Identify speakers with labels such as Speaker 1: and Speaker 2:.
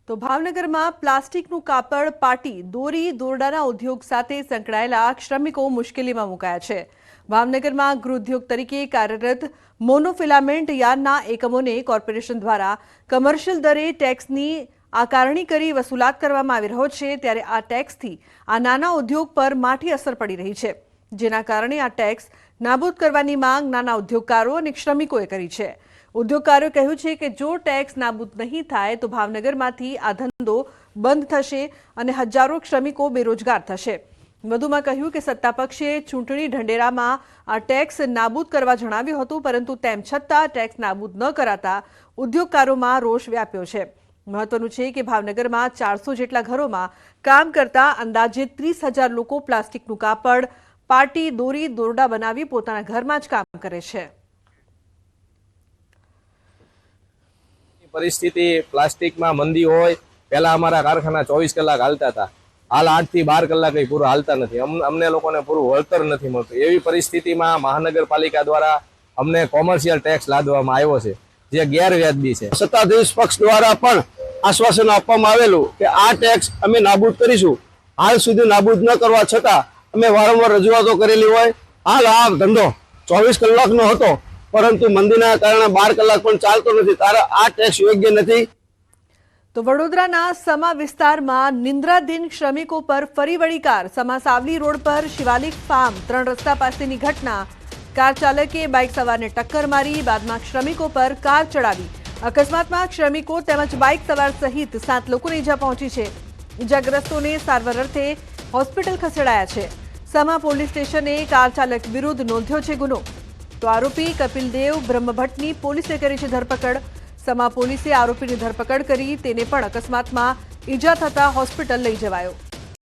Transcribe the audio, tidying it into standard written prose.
Speaker 1: તો ભાવનગરમાં પ્લાસ્ટિકનું કાપડ, પાટી, દોરી, દોરડાના ઉદ્યોગ સાથે સંકળાયેલા શ્રમિકો મુશ્કેલીમાં મુકાયા છે। ભાવનગરમાં ગૃહોદ્યોગ તરીકે કાર્યરત મોનોફિલામેન્ટ યાર્નના એકમોને કોર્પોરેશન દ્વારા કમર્શિયલ દરે ટેક્સની આકારણી કરી વસૂલાત કરવામાં આવી રહ્યો છે, ત્યારે આ ટેક્સથી આ નાના ઉદ્યોગ પર માઠી અસર પડી રહી છે, જેના કારણે આ ટેક્સ નાબૂદ કરવાની માંગ નાના ઉદ્યોગકારો અને શ્રમિકોએ કરી છે। ઉદ્યોગકારોએ કહ્યું છે કે જો ટેક્સ નાબૂદ નહીં થાય તો ભાવનગરમાંથી આ ધંધો બંધ થશે અને હજારો શ્રમિકો બેરોજગાર થશે। વધુમાં કહ્યું કે સત્તાપક્ષે ચૂંટણી ઢંઢેરામાં આ ટેક્સ નાબૂદ કરવા જણાવ્યું હતું, પરંતુ તેમ છતાં ટેક્સ નાબૂદ ન કરાતા ઉદ્યોગકારોમાં રોષ વ્યાપ્યો છે। મહત્વનું છે કે ભાવનગરમાં 400 જેટલા ઘરોમાં કામ કરતા અંદાજે 30,000 લોકો પ્લાસ્ટિકનું કાપડ, પાટી, દોરી, દોરડા બનાવી પોતાના ઘરમાં જ કામ કરે છે।
Speaker 2: परिस्थिति प्लास्टिक में मंदी हो पहला अमरा कारखाना 24 कलाक हालता था, हाल 8 થી 12 कलाक पूरा हालता नहीं। अमने लोगों पूरु वळतर नहीं मळतुं। एवी परिस्थिति में महानगरपालिका द्वारा अमने कॉमर्शियल टेक्स लादवामां आव्यो छे, जे गैरव्याजबी छे।
Speaker 3: सत्ताधीश पक्ष द्वारा पण आश्वासन आपवामां आवेलुं के आ टेक्स अमे नाबूद करीशुं। हाल सुधी नाबूद न करवा छतां अमे वारंवार रजूआतो करेली होय। हाल आ धंधो 24 कलाकनो हतो, परंतु मंदीना कारणे 12 कलाक पण चालतो नथी, त्यारे आ टेक्स योग्य नथी।
Speaker 1: तो वडोदराना समा विस्तारमां निंद्राधीन श्रमिको पर फरी वળી कार। समा सावली रोड पर शिवालिक फार्म 3 रस्ता पासेની घटना। कार चालके बाइक सवारने टक्कर मारी, बादमां श्रमिको पर कार चढ़ावी। अकस्मातमां श्रमिको તેમજ બાઇક સવાર સહિત 7 લોકોને ઈજા પહોંચી છે। ઈજાગ્રસ્તોને સારવાર અર્થે હોસ્પિટલ ખસેડાયા છે। સમા પોલીસ સ્ટેશને કાર ચાલક વિરુદ્ધ નોંધ્યો છે ગુનો। तो आरोपी कपिल देव ब्रह्मभट्टनी पोलीसे करी छे धरपकड़। समा पोलीसे आरोपीनी धरपकड़ करी, तेने पण अकस्मातमां ईजा थता होस्पिटल लई जवायो।